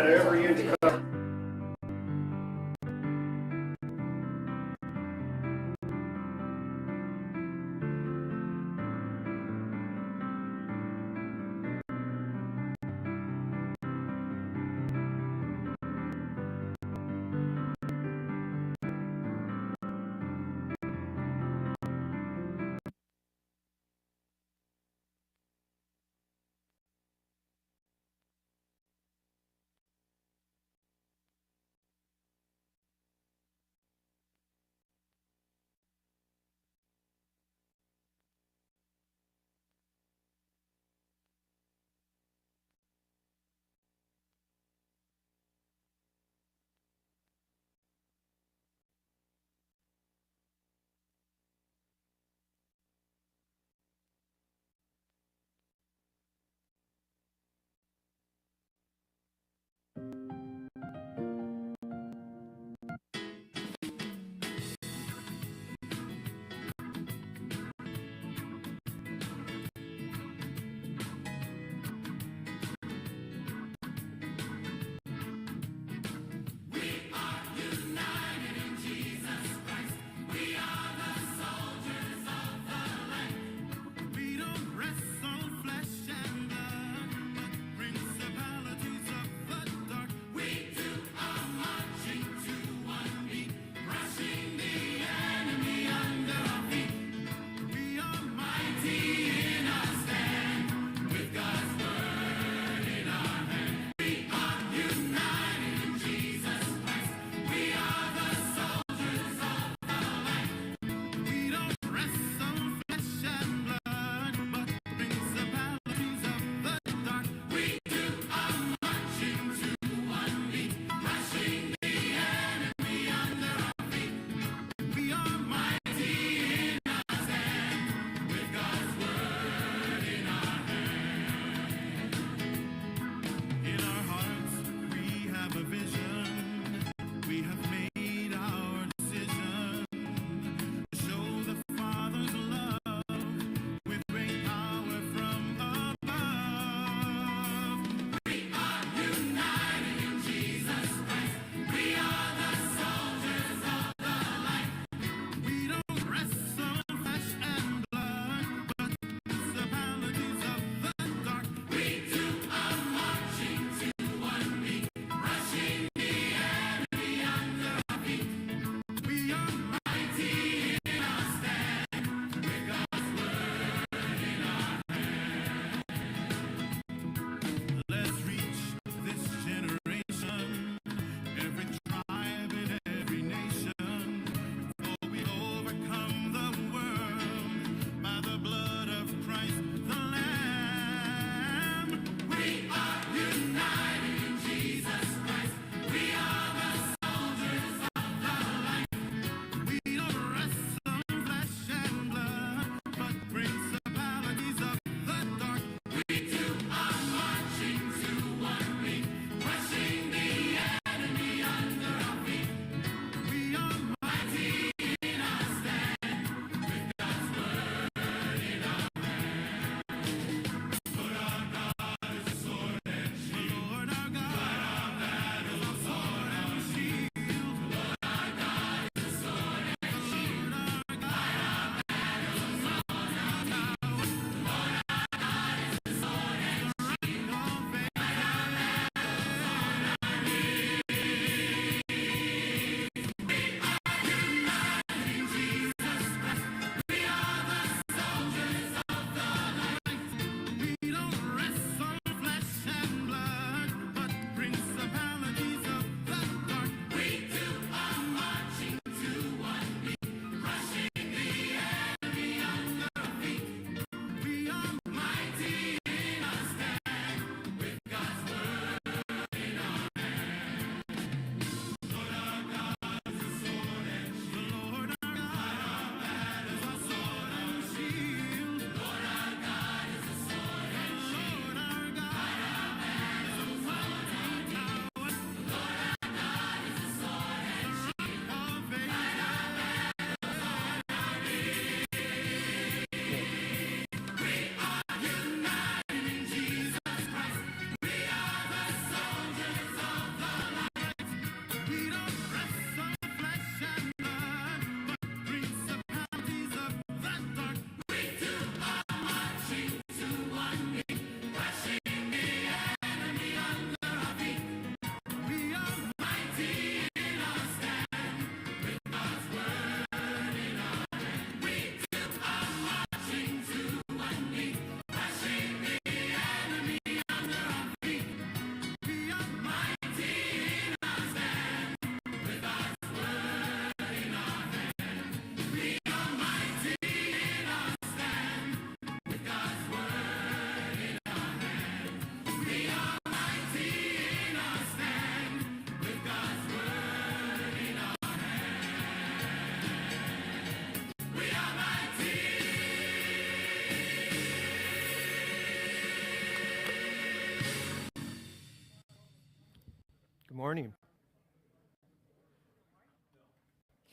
Every inch covered.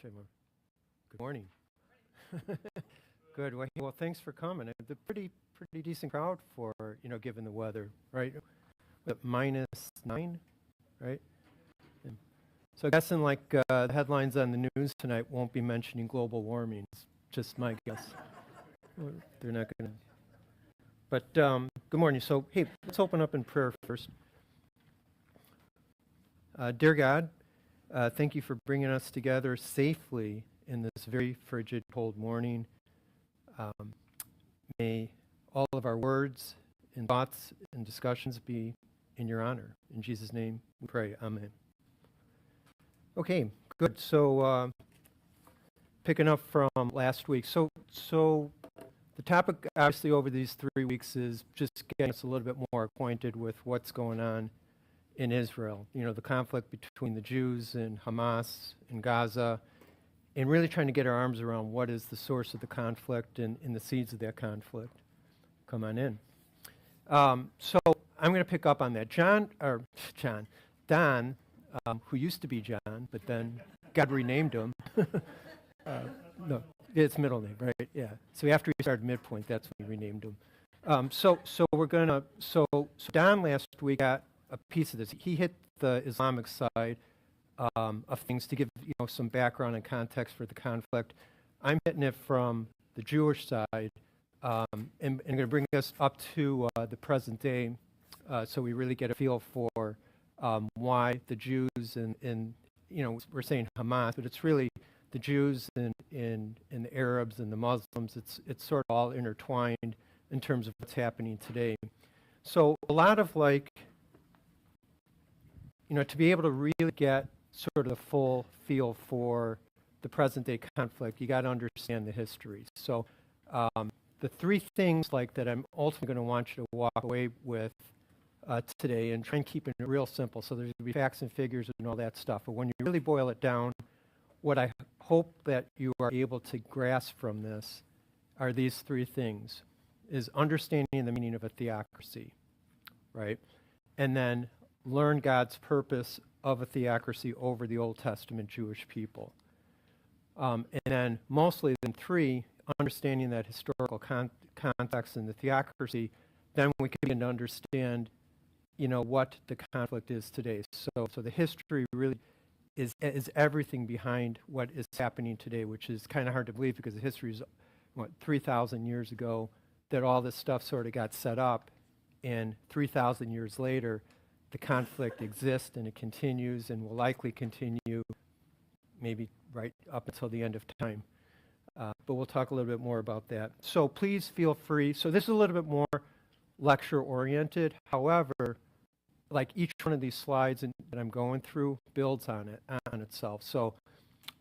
Good morning. Good. Well, thanks for coming. It's a pretty decent crowd for, given the weather, right? -9, right? And so I'm guessing the headlines on the news tonight won't be mentioning global warming. It's just my guess. They're not going to. But good morning. So, hey, let's open up in prayer first. Dear God, thank you for bringing us together safely in this very frigid, cold morning. May all of our words and thoughts and discussions be in your honor. In Jesus' name we pray. Amen. Okay, good. So picking up from last week. So the topic, obviously, over these 3 weeks is just getting us a little bit more acquainted with what's going on in Israel. The conflict between the Jews and Hamas in Gaza, and really trying to get our arms around what is the source of the conflict and the seeds of that conflict. Come on in. So I'm going to pick up on that. Don, who used to be John, but then God renamed him. No, it's middle name, right? Yeah. So after he started Mid-Pointe, that's when he renamed him. So Don last week got a piece of this. He hit the Islamic side of things to give some background and context for the conflict. I'm hitting it from the Jewish side, and going to bring us up to the present day, so we really get a feel for why the Jews and we're saying Hamas, but it's really the Jews and the Arabs and the Muslims. It's sort of all intertwined in terms of what's happening today. So a lot of to be able to really get sort of the full feel for the present day conflict, you got to understand the history. So the three things that I'm ultimately going to want you to walk away with today, and try and keep it real simple. So there's going to be facts and figures and all that stuff. But when you really boil it down, what I hope that you are able to grasp from this are these three things: is understanding the meaning of a theocracy, right? And then learn God's purpose of a theocracy over the Old Testament Jewish people. And then mostly then three, understanding that historical context in the theocracy, then we can begin to understand, what the conflict is today. So the history really is everything behind what is happening today, which is kind of hard to believe because the history is, 3,000 years ago that all this stuff sort of got set up, and 3,000 years later, the conflict exists and it continues and will likely continue maybe right up until the end of time. But we'll talk a little bit more about that. So please feel free. So this is a little bit more lecture-oriented. However, each one of these slides that I'm going through builds on itself. So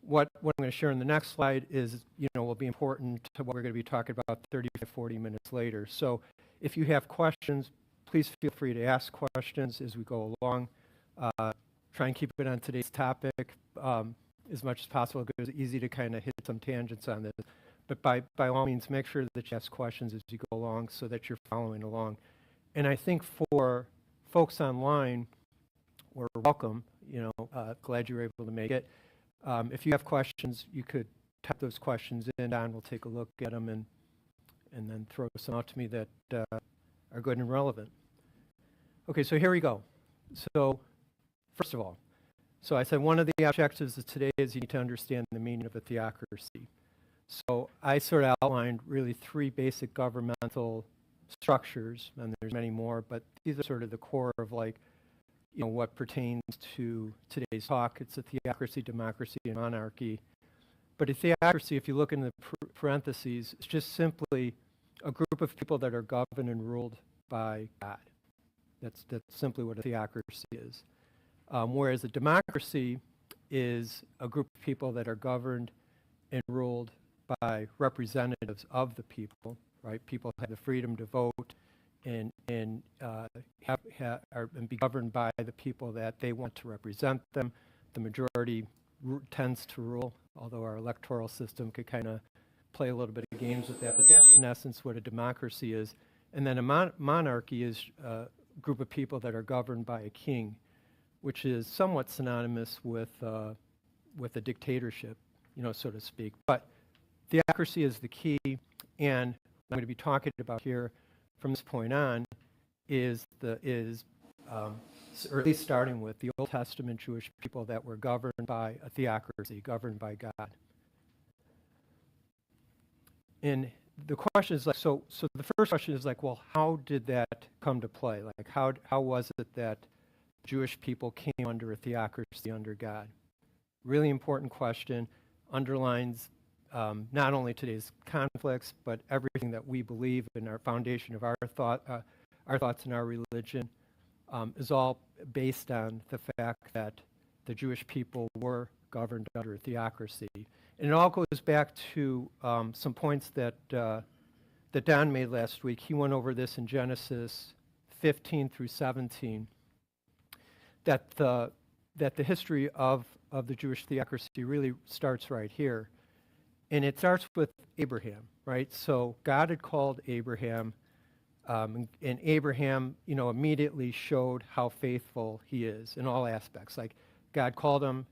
what I'm going to share in the next slide is, will be important to what we're going to be talking about 30 to 40 minutes later. So if you have questions, please feel free to ask questions as we go along. Try and keep it on today's topic as much as possible, because it's easy to kind of hit some tangents on this. But by all means, make sure that you ask questions as you go along so that you're following along. And I think for folks online, we're welcome. Glad you were able to make it. If you have questions, you could type those questions in. Don will take a look at them and then throw some out to me that are good and relevant. Okay, so here we go. So first of all, so I said one of the objectives of today is you need to understand the meaning of a theocracy. So I sort of outlined really three basic governmental structures, and there's many more, but these are sort of the core of what pertains to today's talk. It's a theocracy, democracy, and monarchy. But a theocracy, if you look in the parentheses, it's just simply a group of people that are governed and ruled by God. That's simply what a theocracy is. Whereas a democracy is a group of people that are governed and ruled by representatives of the people, right? People have the freedom to vote and be governed by the people that they want to represent them. The majority tends to rule, although our electoral system could kind of play a little bit of games with that. But that's in essence what a democracy is. And then a monarchy is a group of people that are governed by a king, which is somewhat synonymous with a dictatorship. so to speak. But theocracy is the key, and what I'm going to be talking about here from this point on is or at least starting with the Old Testament Jewish people that were governed by a theocracy, governed by God. And the question is like, so the first question is like, well, how did that come to play? Like, how was it that Jewish people came under a theocracy under God? Really important question, underlines not only today's conflicts, but everything that we believe in our foundation of our thoughts and our religion is all based on the fact that the Jewish people were governed under a theocracy. And it all goes back to some points that Don made last week. He went over this in Genesis 15 through 17, that the history of the Jewish theocracy really starts right here. And it starts with Abraham, right? So God had called Abraham, and Abraham, immediately showed how faithful he is in all aspects. Like, God called him,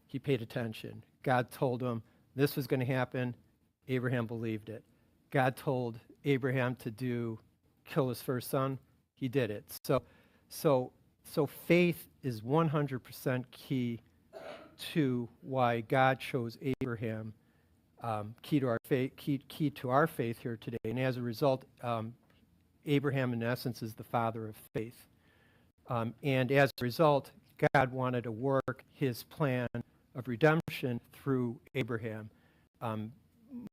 he paid attention. God told him this was going to happen, Abraham believed it. God told Abraham to kill his first son, he did it. So faith is 100% key to why God chose Abraham, key to our faith here today. And as a result, Abraham, in essence, is the father of faith. And as a result, God wanted to work his plan of redemption through Abraham,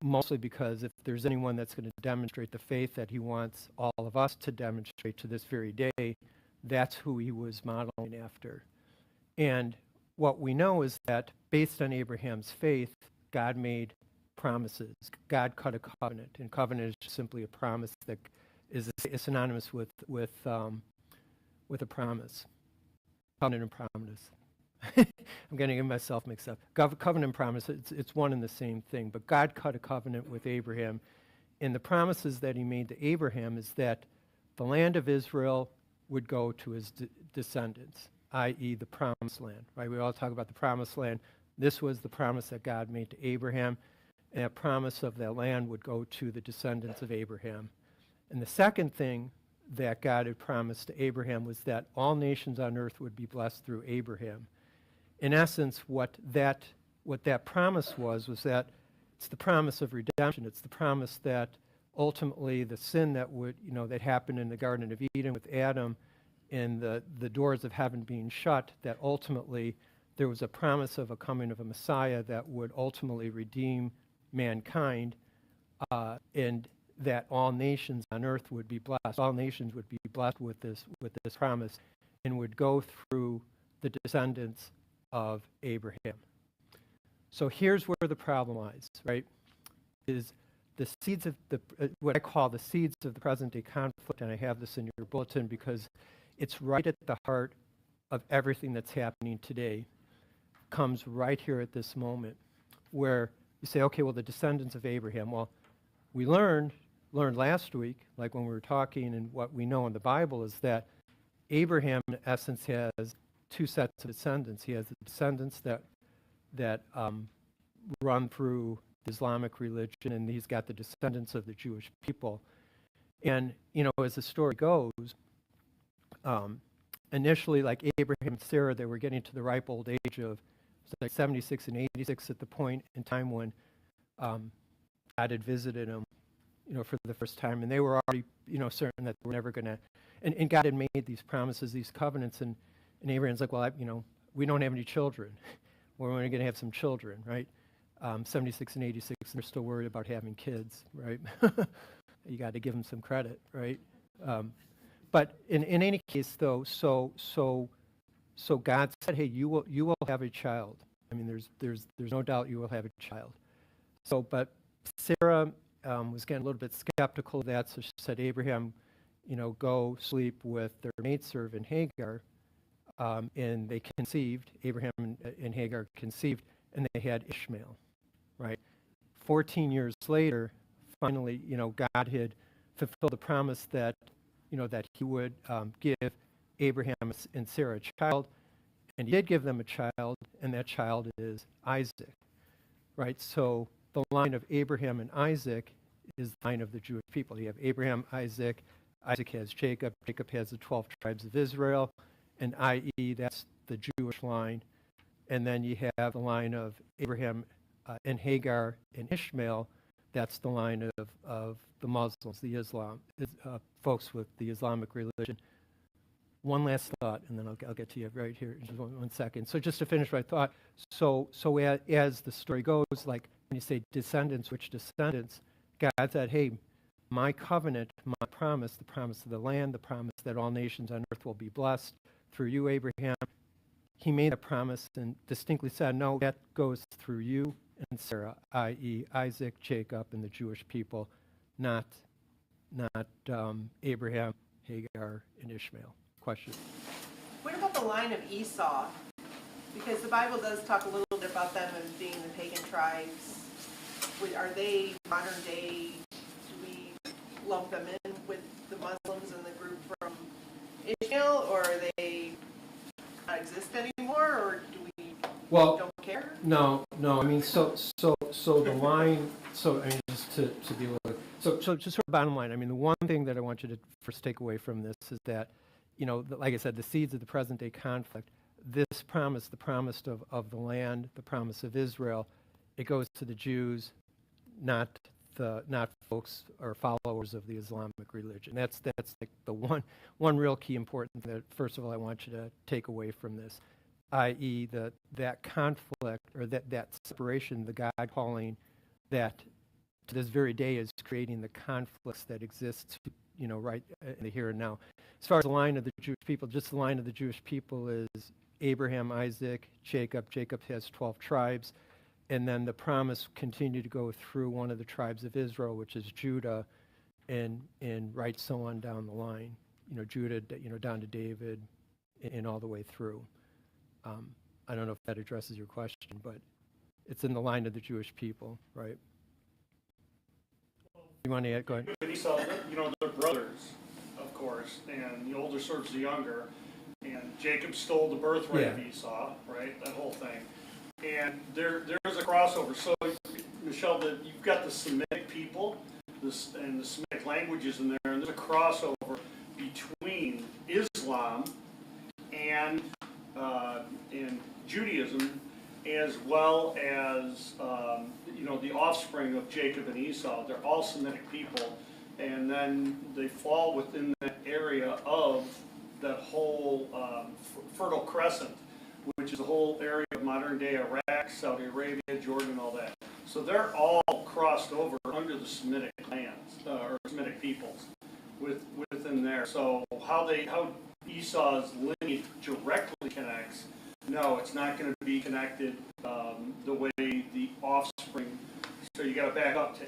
mostly because if there's anyone that's going to demonstrate the faith that he wants all of us to demonstrate to this very day, that's who he was modeling after. And what we know is that based on Abraham's faith, God made promises. God cut a covenant, and covenant is simply a promise that is synonymous with a promise. Covenant and promise. I'm going to get myself mixed up. Covenant and promise, it's one and the same thing. But God cut a covenant with Abraham, and the promises that he made to Abraham is that the land of Israel would go to his descendants, i.e. the promised land, right? We all talk about the promised land. This was the promise that God made to Abraham, and that promise of that land would go to the descendants of Abraham. And the second thing that God had promised to Abraham was that all nations on earth would be blessed through Abraham. In essence, what that promise was that it's the promise of redemption. It's the promise that ultimately the sin that that happened in the Garden of Eden with Adam and the doors of heaven being shut, that ultimately there was a promise of a coming of a Messiah that would ultimately redeem mankind, and that all nations on earth would be blessed. All nations would be blessed with this promise and would go through the descendants of Abraham. So here's where the problem lies, right? Is the seeds of what I call the seeds of the present day conflict, and I have this in your bulletin because it's right at the heart of everything that's happening today, comes right here at this moment, where you say, okay, well, the descendants of Abraham. Well, we learned last week, like when we were talking, and what we know in the Bible is that Abraham, in essence, has two sets of descendants. He has the descendants that run through Islamic religion, and he's got the descendants of the Jewish people. And, as the story goes, initially, like Abraham and Sarah, they were getting to the ripe old age of like 76 and 86 at the point in time when God had visited them, for the first time. And they were already, certain that they were never going to, and God had made these promises, these covenants, and Abraham's like, well, we don't have any children. We're only going to have some children, right? 76 and 86, and they're still worried about having kids, right? You got to give them some credit, right? But in any case, though, so God said, hey, you will have a child. I mean, there's no doubt you will have a child. So, but Sarah was getting a little bit skeptical of that, so she said, Abraham, go sleep with their maidservant Hagar, and they conceived. Abraham and Hagar conceived, and they had Ishmael, right? 14 years later, finally, God had fulfilled the promise that that he would give Abraham and Sarah a child, and he did give them a child, and that child is Isaac. right? So the line of Abraham and Isaac is the line of the Jewish people. You have Abraham, Isaac, Isaac has Jacob, Jacob has the 12 tribes of Israel, and i.e. that's the Jewish line. And then you have the line of Abraham and Hagar and Ishmael. That's the line of the Muslims, the folks with the Islamic religion. One last thought, and then I'll get to you right here in just one second. So just to finish my thought, so as the story goes, like when you say descendants, which descendants, God said, hey, my covenant, my promise, the promise of the land, the promise that all nations on earth will be blessed through you, Abraham. He made a promise and distinctly said, no, that goes through you and Sarah, i.e. Isaac, Jacob, and the Jewish people, not Abraham, Hagar, and Ishmael. Question. What about the line of Esau? Because the Bible does talk a little bit about them as being the pagan tribes. Are they modern day? Do we lump them in with the Muslims and the group from Ishmael, or are they not exist anymore, or do we don't care? No. I mean, so the line. So I mean, just to be a little. So just sort of bottom line. I mean, the one thing that I want you to first take away from this is that, you know, like I said, the seeds of the present day conflict. This promise, the promise of the land, the promise of Israel, it goes to the Jews, not folks or followers of the Islamic religion. That's like the one real key important thing that first of all I want you to take away from this, i.e. that conflict or that separation, the God calling that to this very day is creating the conflicts that exist, you know, right in the here and now. As far as the line of the Jewish people, just the line of the Jewish people is Abraham, Isaac, Jacob. Jacob has 12 tribes. And then the promise continued to go through one of the tribes of Israel, which is Judah, and right so on down the line. You know, Judah, you know, down to David, and all the way through. I don't know if that addresses your question, but it's in the line of the Jewish people, right? You want to go ahead? But Esau, you know, they're brothers, of course, and the older serves the younger. And Jacob stole the birthright of Esau, right? That whole thing. And there's a crossover. So, Michelle, you've got the Semitic people and the Semitic languages in there, and there's a crossover between Islam and Judaism, as well as you know, the offspring of Jacob and Esau. They're all Semitic people, and then they fall within that area of that whole Fertile Crescent, which is the whole area of modern-day Iraq, Saudi Arabia, Jordan, all that. So they're all crossed over under the Semitic lands, or Semitic peoples within there. So how Esau's lineage directly connects, no, it's not going to be connected the way the offspring. So you got to back up to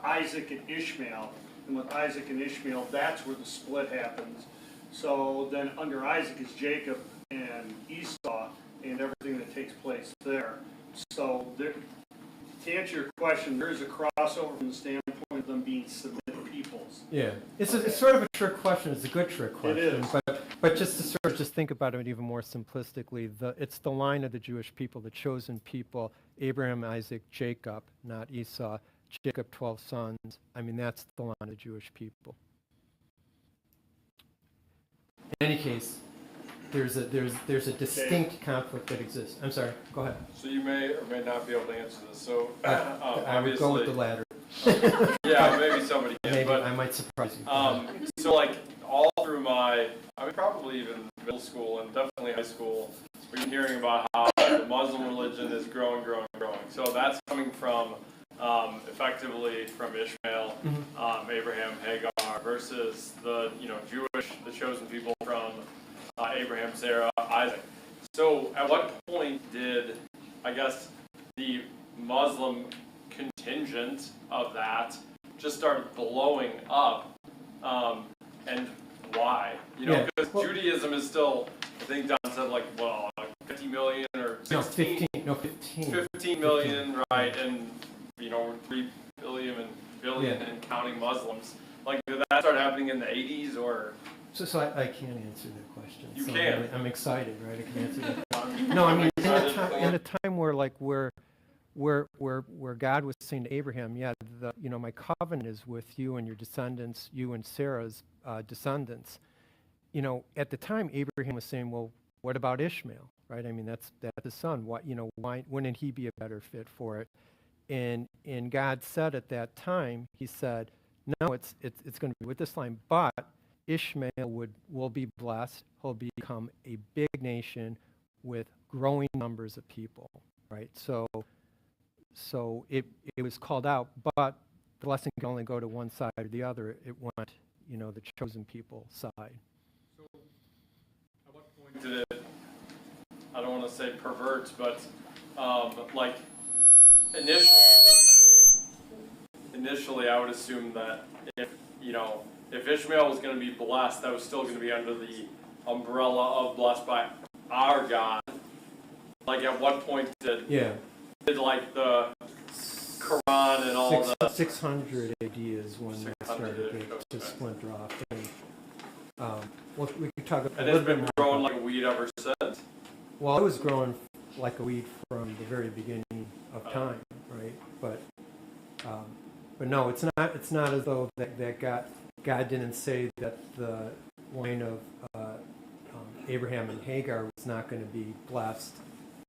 Isaac and Ishmael. And with Isaac and Ishmael, that's where the split happens. So then under Isaac is Jacob and Esau and everything that takes place there. So there, to answer your question, there is a crossover from the standpoint of them being Semitic peoples. Yeah, it's sort of a trick question. It's a good trick question. It is. But just to sort of just think about it even more simplistically, it's the line of the Jewish people, the chosen people, Abraham, Isaac, Jacob, not Esau. Jacob, 12 sons. I mean, that's the line of the Jewish people. In any case, there's a distinct conflict that exists. I'm sorry. Go ahead. So you may or may not be able to answer this. So I would go with the latter. Yeah, maybe somebody can. Maybe but, I might surprise you. So like all through probably even middle school and definitely high school, we're hearing about how the Muslim religion is growing. So that's coming from effectively from Ishmael, Abraham, Hagar, versus the Jewish, the chosen people from Abraham, Sarah, Isaac. So at what point did, I guess, the Muslim contingent of that just start blowing up, and why? Because Judaism is still, I think Don said, like 50 million or 16? No, 15. 15 million, right, and 3 billion and counting Muslims. Like, did that start happening in the 80s or? So I can't answer that question. You so can. I'm excited, right? I can answer that. No, I mean in a time where where God was saying to Abraham, yeah, my covenant is with you and your descendants, you and Sarah's descendants. At the time, Abraham was saying, well, what about Ishmael, right? I mean, that's his son. Why wouldn't he be a better fit for it? And God said at that time, he said, no, it's going to be with this line, but Ishmael will be blessed. He'll become a big nation with growing numbers of people, right? So it was called out, but the blessing can only go to one side or the other. It went, the chosen people side. So at what point did it, I don't want to say pervert, but like initially I would assume that if Ishmael was going to be blessed, that was still going to be under the umbrella of blessed by our God. Like at what point did like the Quran and all the 600 AD is when that started to splinter off. And, well, we could talk about. And it's been growing like a weed ever since. Well, it was growing like a weed from the very beginning of time, right? But no, it's not. It's not as though that God didn't say that the line of Abraham and Hagar was not going to be blessed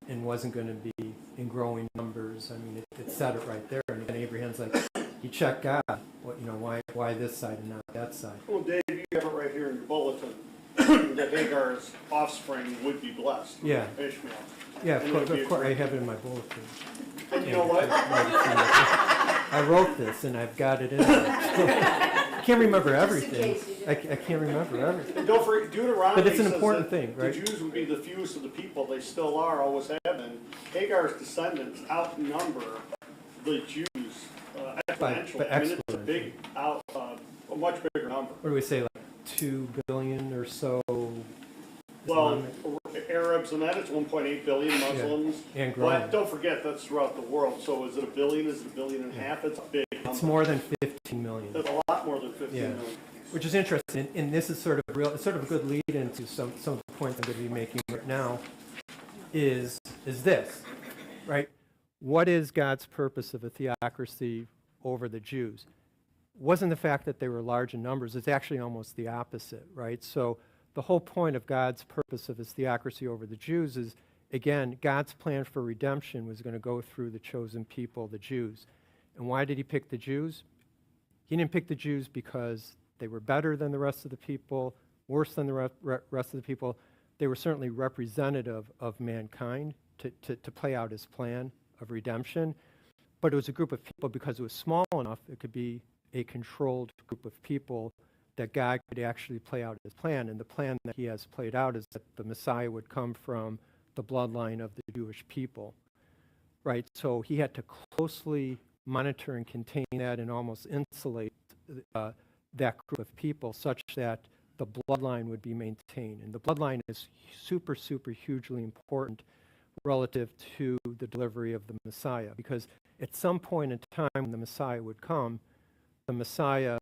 and wasn't going to be in growing numbers. I mean, it said it right there. And Abraham's like, he checked God. Why this side and not that side? Well, Dave, you have it right here in your bulletin that Hagar's offspring would be blessed. Yeah. Ishmael. Yeah, of course, I have it in my bulletin. And you know what? I wrote this, and I've got it in there. I can't remember everything. I can't remember everything. And don't forget, Deuteronomy But it's an says important that thing, right? the Jews would be the fewest of the people. They still are, always have been. Hagar's descendants outnumber the Jews exponentially. I mean, it's a big, a much bigger number. What do we say, like 2 billion or so? Well, Arabs and that, it's 1.8 billion Muslims. Yeah, and growing. But don't forget, that's throughout the world. So is it a billion? Is it a billion and a half? It's a big number. It's more than 15 million. It's a lot more than 15 million. Which is interesting, and this is sort of a good lead into some of the points I'm going to be making right now. Is this, right? What is God's purpose of a theocracy over the Jews? Wasn't the fact that they were large in numbers. It's actually almost the opposite, right? So the whole point of God's purpose of his theocracy over the Jews is, again, God's plan for redemption was going to go through the chosen people, the Jews. And why did he pick the Jews? He didn't pick the Jews because they were better than the rest of the people, worse than the rest of the people. They were certainly representative of mankind to play out his plan of redemption. But it was a group of people because it was small enough, it could be a controlled group of people that God could actually play out his plan. And the plan that he has played out is that the Messiah would come from the bloodline of the Jewish people, right? So he had to closely monitor and contain that and almost insulate that group of people such that the bloodline would be maintained. And the bloodline is super, super hugely important relative to the delivery of the Messiah, because at some point in time when the Messiah would come, the Messiah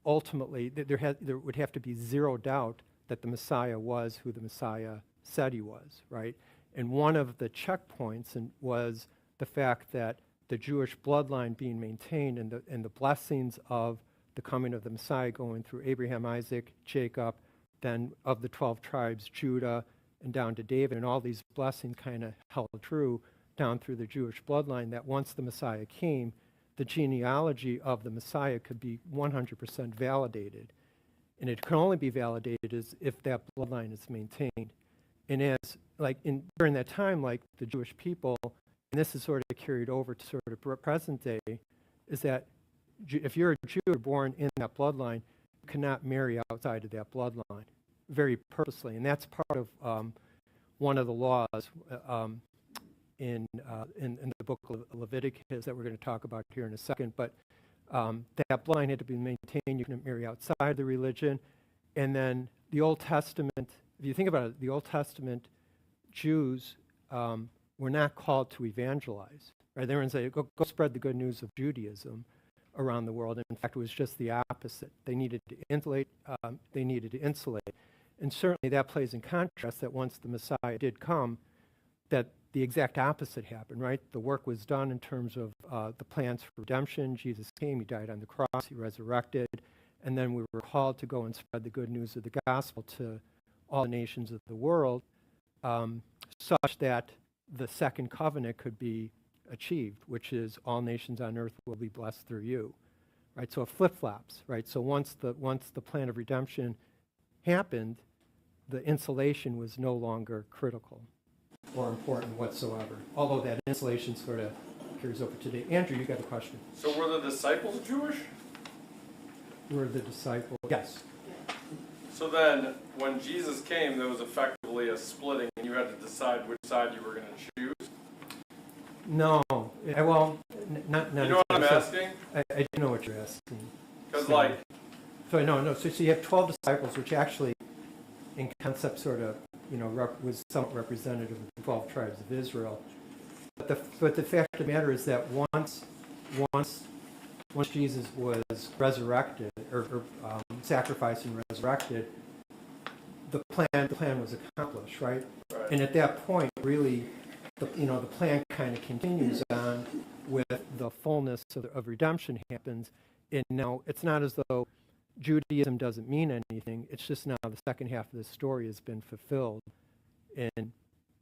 ultimately, there would have to be zero doubt that the Messiah was who the Messiah said he was, right? And one of the checkpoints was the fact that the Jewish bloodline being maintained and the blessings of the coming of the Messiah going through Abraham, Isaac, Jacob, then of the 12 tribes, Judah, and down to David, and all these blessings kind of held true down through the Jewish bloodline, that once the Messiah came, the genealogy of the Messiah could be 100% validated. And it can only be validated if that bloodline is maintained. And as, during that time, like the Jewish people, and this is sort of carried over to sort of present day, is that if you're a Jew born in that bloodline, you cannot marry outside of that bloodline, very purposely. And that's part of one of the laws in the book of Leviticus that we're going to talk about here in a second. But that bloodline had to be maintained. You couldn't marry outside the religion. And then the Old Testament, if you think about it, the Old Testament Jews were not called to evangelize. Right? They were saying, go spread the good news of Judaism around the world. In fact, it was just the opposite. They needed to insulate. And certainly that plays in contrast that once the Messiah did come, that the exact opposite happened, right? The work was done in terms of the plans for redemption. Jesus came, he died on the cross, he resurrected, and then we were called to go and spread the good news of the gospel to all nations of the world, such that the second covenant could be achieved, which is all nations on earth will be blessed through you, right? So it flip-flops, right? So once the plan of redemption happened, the insulation was no longer critical or important whatsoever, although that insulation sort of carries over today. Andrew, you got a question? So were the disciples Jewish? Were the disciples? Yes. So then, when Jesus came, there was effectively a splitting, and you had to decide which side you were going to choose. No. Well, not. You know what I'm asking? I do know what you're asking. Because, So no. So you have 12 disciples, which actually, in concept, sort of, was somewhat representative of the 12 tribes of Israel. But the fact of the matter is that once Jesus was resurrected, or sacrificed and resurrected, the plan was accomplished, right? Right. And at that point, really, the plan kind of continues on with the fullness of redemption happens. And now it's not as though Judaism doesn't mean anything. It's just now the second half of the story has been fulfilled. And,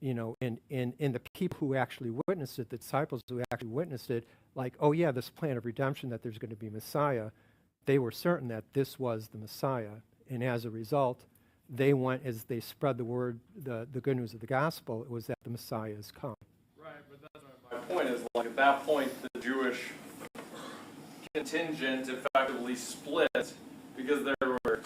in the people who actually witnessed it, the disciples who actually witnessed it, like, oh yeah, this plan of redemption, that there's going to be Messiah, they were certain that this was the Messiah. And as a result, they went, as they spread the word, the good news of the gospel, it was that the Messiah has come. Right, but that's my point is, like, at that point, the Jewish contingent effectively split because there were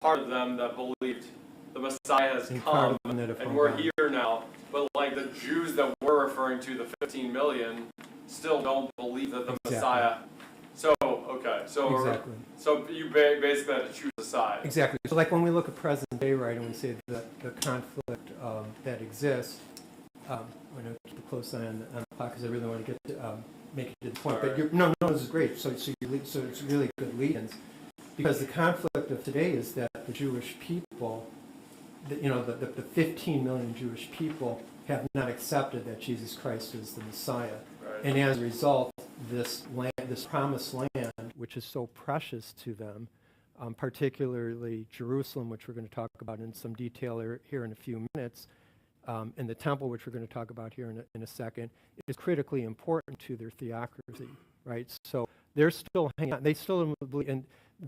part of them that believed the Messiah has come and we're here now. But like the Jews that we're referring to, the 15 million, still don't believe that the Messiah. So, okay. So, exactly. So you basically had to choose a side. Exactly. So like when we look at present day, right, and we say that the conflict that exists, I'm going to keep a close eye on the clock because I really want to get to make it to the point. But no, this is great. So it's really good lead-ins. Because the conflict of today is that the Jewish people, the 15 million Jewish people have not accepted that Jesus Christ is the Messiah. Right. And as a result, this promised land, which is so precious to them, particularly Jerusalem, which we're going to talk about in some detail here in a few minutes, and the temple, which we're going to talk about here in a second, is critically important to their theocracy, right? So they're still hanging on. They still don't believe, and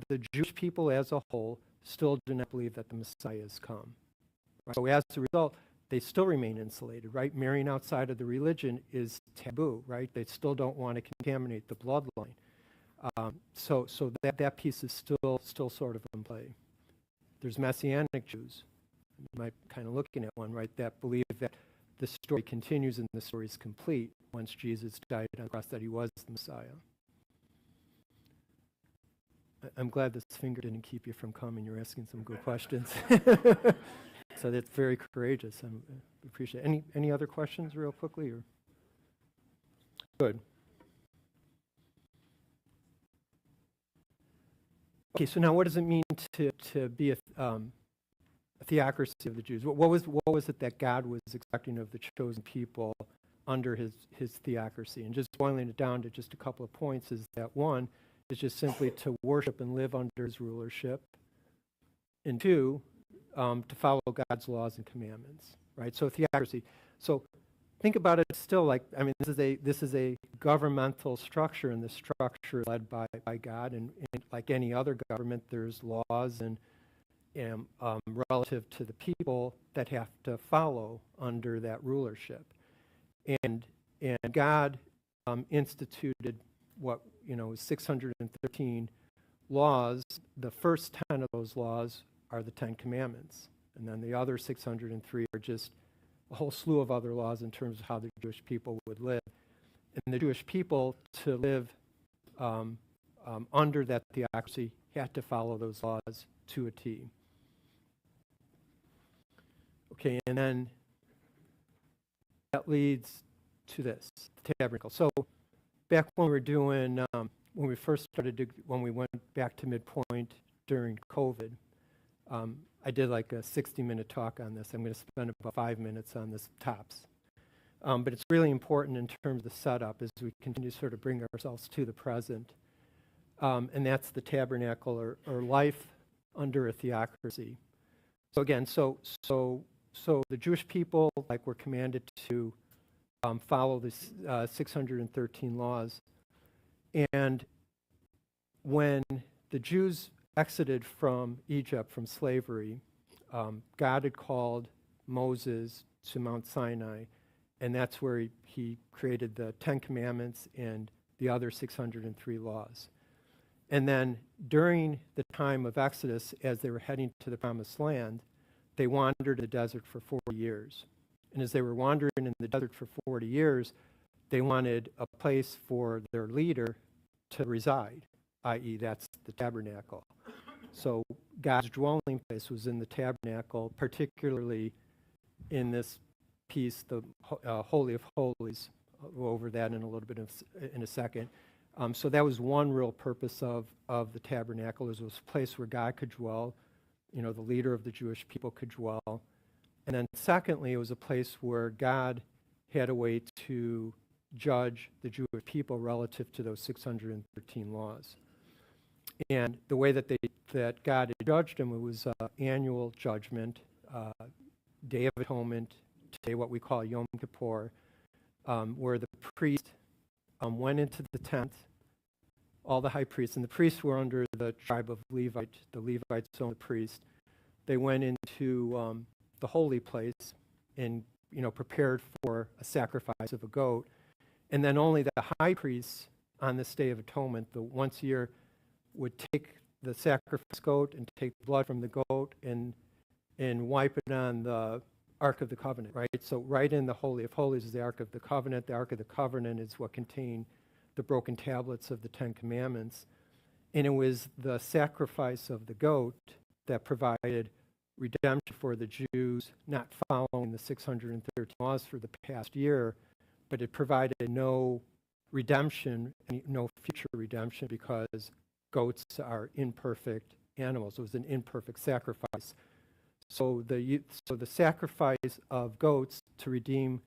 the Jewish people as a whole still do not believe that the Messiah has come. Right? So as a result, they still remain insulated, right? Marrying outside of the religion is taboo, right? They still don't want to contaminate the bloodline. So that piece is still sort of in play. There's Messianic Jews. You might kind of looking at one, right, that believe that the story continues and the story is complete once Jesus died on the cross, that he was the Messiah. I'm glad this finger didn't keep you from coming. You're asking some good questions. So that's very courageous. I appreciate it. Any other questions real quickly? Or? Good. Okay, so now what does it mean to be a theocracy of the Jews? What was it that God was expecting of the chosen people under his theocracy? And just boiling it down to just a couple of points is that one is just simply to worship and live under his rulership, and two, to follow God's laws and commandments, right? So theocracy. So think about it still like, I mean, this is a governmental structure, and the structure is led by God, and like any other government, there's laws and relative to the people that have to follow under that rulership. And God instituted what, 613 laws. The first 10 of those laws are the 10 Commandments. And then the other 603 are just a whole slew of other laws in terms of how the Jewish people would live. And the Jewish people, to live under that theocracy, had to follow those laws to a T. Okay, and then that leads to this, the tabernacle. So back when we were doing, when we first started, when we went back to Mid-Pointe during COVID, I did like a 60-minute talk on this. I'm going to spend about 5 minutes on this tops. But it's really important in terms of the setup as we continue to sort of bring ourselves to the present. And that's the tabernacle or life under a theocracy. So again, so the Jewish people, like, were commanded to follow the 613 laws. And when the Jews exited from Egypt, from slavery, God had called Moses to Mount Sinai, and that's where he created the 10 Commandments and the other 603 laws. And then during the time of Exodus, as they were heading to the Promised Land, they wandered the desert for 40 years. And as they were wandering in the desert for 40 years, they wanted a place for their leader to reside, i.e., that's the tabernacle. So God's dwelling place was in the tabernacle, particularly in this piece, the Holy of Holies. I'll go over that in a little bit in a second. So that was one real purpose of the tabernacle. It was a place where God could dwell, the leader of the Jewish people could dwell. And then secondly, it was a place where God had a way to judge the Jewish people relative to those 613 laws. And the way that God had judged them, it was annual judgment, Day of Atonement, today what we call Yom Kippur, where the priest went into the tent, all the high priests, and the priests were under the tribe of Levite. The Levites owned the priest. They went into the holy place and prepared for a sacrifice of a goat. And then only the high priests on this Day of Atonement, the once a year, would take the sacrifice goat and take blood from the goat and wipe it on the Ark of the Covenant, right? So right in the Holy of Holies is the Ark of the Covenant. The Ark of the Covenant is what contained the broken tablets of the 10 Commandments. And it was the sacrifice of the goat that provided redemption for the Jews, not following the 613 laws for the past year, but it provided no redemption, no future redemption, because goats are imperfect animals. It was an imperfect sacrifice. So the sacrifice of goats to redeem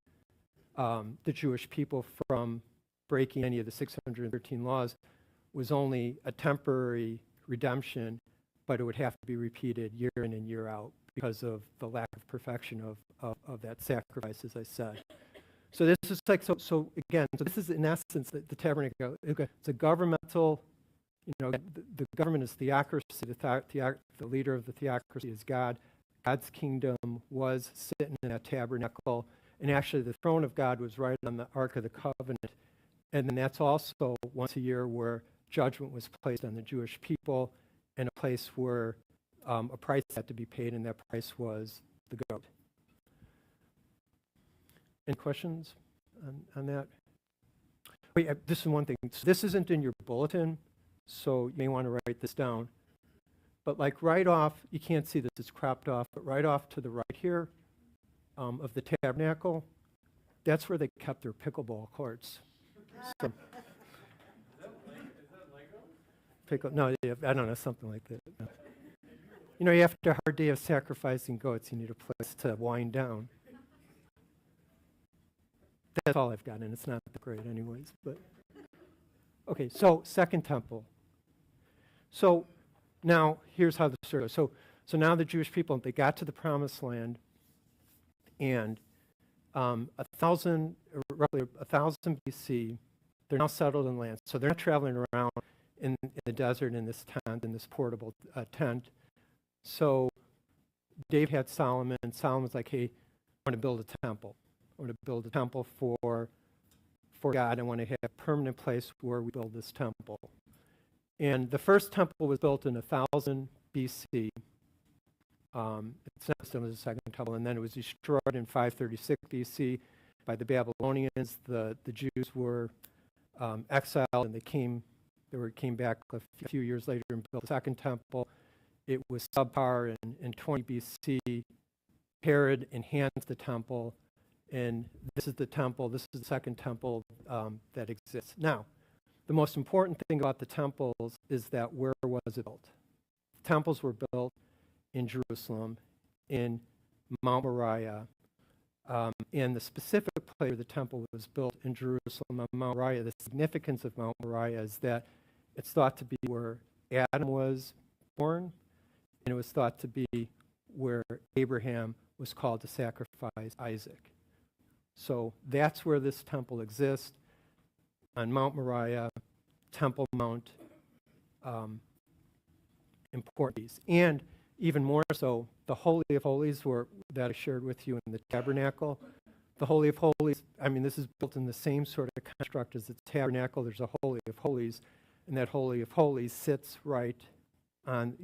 the Jewish people from breaking any of the 613 laws was only a temporary redemption, but it would have to be repeated year in and year out because of the lack of perfection of that sacrifice, as I said. So this is so this is in essence the tabernacle. It's a governmental, the government is theocracy. The leader of the theocracy is God. God's kingdom was sitting in that tabernacle, and actually the throne of God was right on the Ark of the Covenant. And then that's also once a year where judgment was placed on the Jewish people, and a place where a price had to be paid, and that price was the goat. Any questions on that? Wait, this is one thing. So this isn't in your bulletin, so you may want to write this down. But like right off, you can't see this, it's cropped off, but right off to the right here of the tabernacle, that's where they kept their pickleball courts. So, Is that Lego? no, I don't know, something like that. No. After a hard day of sacrificing goats, you need a place to wind down. That's all I've got, and it's not that great anyways. But okay, so Second Temple. So now here's how the story goes. So now the Jewish people, they got to the Promised Land, and roughly 1,000 BC, they're now settled in land. So they're not traveling around in the desert in this tent, in this portable tent. So David had Solomon, and Solomon's like, hey, I want to build a temple. I want to build a temple for God. I want to have a permanent place where we build this temple. And the first temple was built in 1000 BC. It's not still the second temple, and then it was destroyed in 536 BC by the Babylonians. The Jews were exiled, and they came back a few years later and built the second temple. It was subpar in 20 BC. Herod enhanced the temple, and this is the temple. This is the second temple that exists. Now, the most important thing about the temples is that where was it built? The temples were built in Jerusalem, in Mount Moriah, And the specific place where the temple was built in Jerusalem on Mount Moriah, the significance of Mount Moriah is that it's thought to be where Adam was born, and it was thought to be where Abraham was called to sacrifice Isaac. So that's where this temple exists, on Mount Moriah, Temple Mount, important. And even more so, the Holy of Holies that I shared with you in the tabernacle. The Holy of Holies, I mean, this is built in the same sort of construct as the tabernacle. There's a Holy of Holies, and that Holy of Holies sits right on,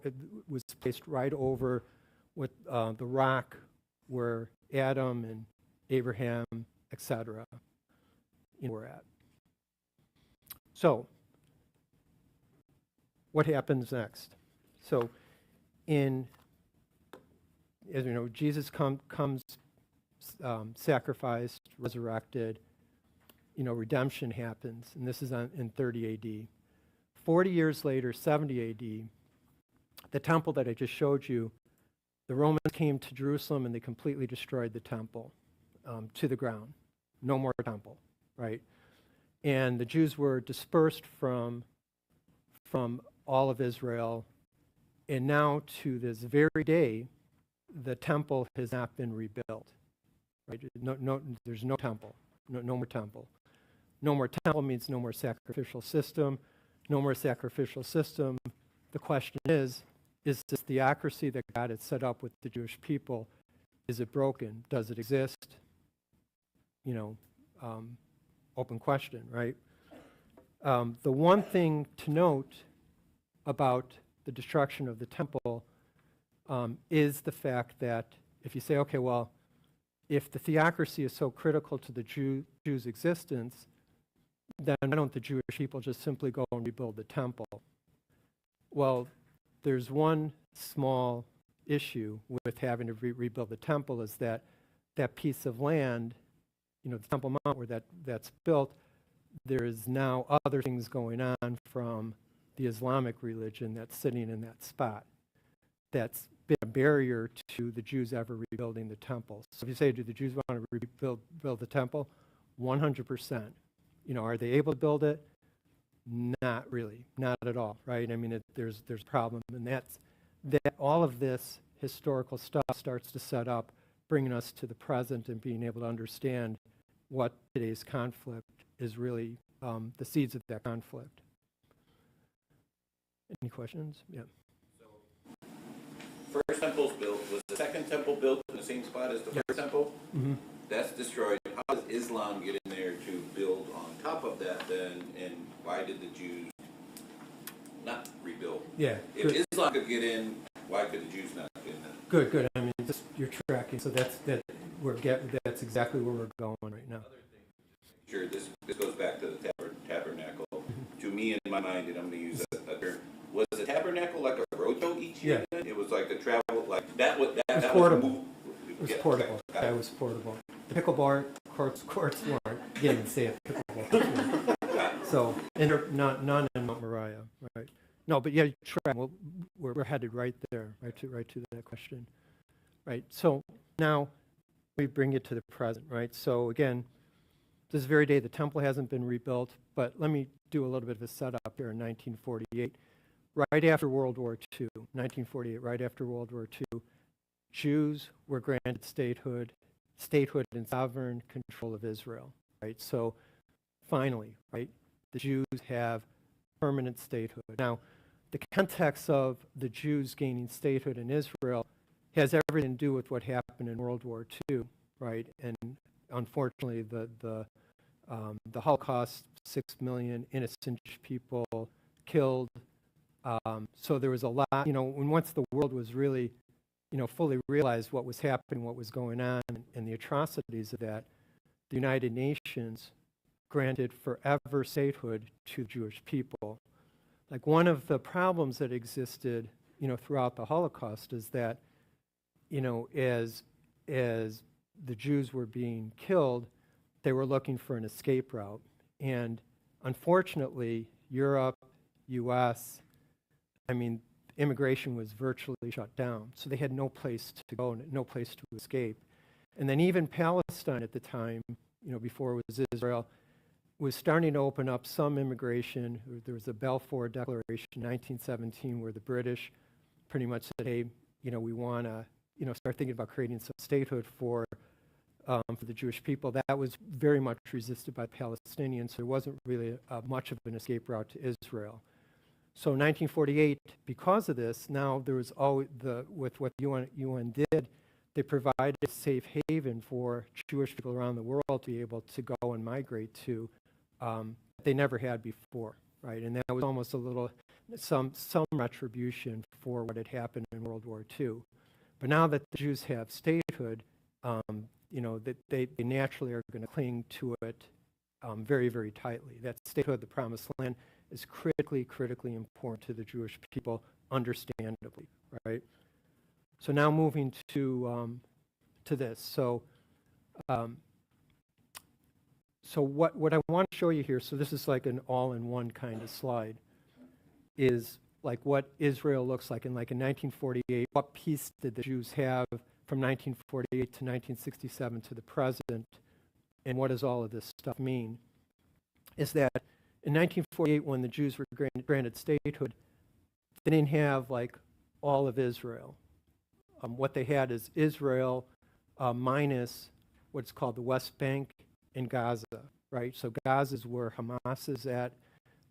it was placed right over with the rock where Adam and Abraham, etc., were at. So, what happens next? So, as we know, Jesus comes sacrificed, resurrected, redemption happens, and this is in 30 AD. 40 years later, 70 AD, the temple that I just showed you, the Romans came to Jerusalem and they completely destroyed the temple to the ground. No more temple, right? And the Jews were dispersed from all of Israel, and now to this very day, the temple has not been rebuilt. Right? There's no temple. No more temple. No more temple means no more sacrificial system. No more sacrificial system. The question is this theocracy that God had set up with the Jewish people, is it broken? Does it exist? Open question, right? The one thing to note about the destruction of the temple is the fact that if you say, okay, well, if the theocracy is so critical to the Jews' existence, then why don't the Jewish people just simply go and rebuild the temple? Well, there's one small issue with having to rebuild the temple, is that piece of land, the Temple Mount where that's built, there is now other things going on from the Islamic religion that's sitting in that spot. That's been a barrier to the Jews ever rebuilding the temple. So if you say, do the Jews want to rebuild the temple? 100%. Are they able to build it? Not really, not at all, right? I mean, there's a problem, and that all of this historical stuff starts to set up, bringing us to the present and being able to understand what today's conflict is really, the seeds of that conflict. Any questions? Yeah. First temple's built. Was the second temple built in the same spot as the first temple? Mm-hmm. That's destroyed. How does Islam get in there to build on top of that then? And why did the Jews not rebuild? Yeah. If Good. Islam could get in, why could the Jews not get in? Good. I mean, you're tracking. So that's exactly where we're going right now. Sure, this goes back to the tabernacle. To me, in my mind, and I'm going to use a term, was the tabernacle like a roadshow each year? Yeah. It was like a travel, like that was portable. It was Yeah, portable. okay. That was portable. The pickleball courts weren't. Can't even say it. Pickleball. So, and none in Mount Moriah, right? No, but yeah, we're headed right there, right to that question, right? So now we bring it to the present, right? So again, this very day the temple hasn't been rebuilt, but let me do a little bit of a setup here in 1948, right after World War II. 1948, right after World War II, Jews were granted statehood and sovereign control of Israel, right? So finally, right, the Jews have permanent statehood. Now, the context of the Jews gaining statehood in Israel has everything to do with what happened in World War II, right? And unfortunately, the Holocaust, 6 million innocent people killed. So there was a lot, once the world was really, fully realized what was happening, what was going on, and the atrocities of that, the United Nations granted forever statehood to Jewish people. Like, one of the problems that existed, throughout the Holocaust is that, as the Jews were being killed, they were looking for an escape route. And unfortunately, Europe, US, immigration was virtually shut down. So they had no place to go, no place to escape. And then even Palestine at the time, before it was Israel, was starting to open up some immigration. There was a Balfour Declaration in 1917 where the British pretty much said, hey, we want to, start thinking about creating some statehood for the Jewish people. That was very much resisted by Palestinians, so there wasn't really much of an escape route to Israel. So in 1948, because of this, now there was always with what UN did, they provided a safe haven for Jewish people around the world to be able to go and migrate to that they never had before, right? And that was almost a little, some retribution for what had happened in World War II. But now that the Jews have statehood, that they naturally are going to cling to it very, very tightly. That statehood, the Promised Land, is critically important to the Jewish people, understandably, right? So now moving to this. So what I want to show you here, so this is like an all-in-one kind of slide, is like what Israel looks like. And like in 1948, what peace did the Jews have from 1948 to 1967 to the present, and what does all of this stuff mean? Is that in 1948, when the Jews were granted statehood, they didn't have like all of Israel. What they had is Israel minus what's called the West Bank and Gaza, right? So Gaza is where Hamas is at.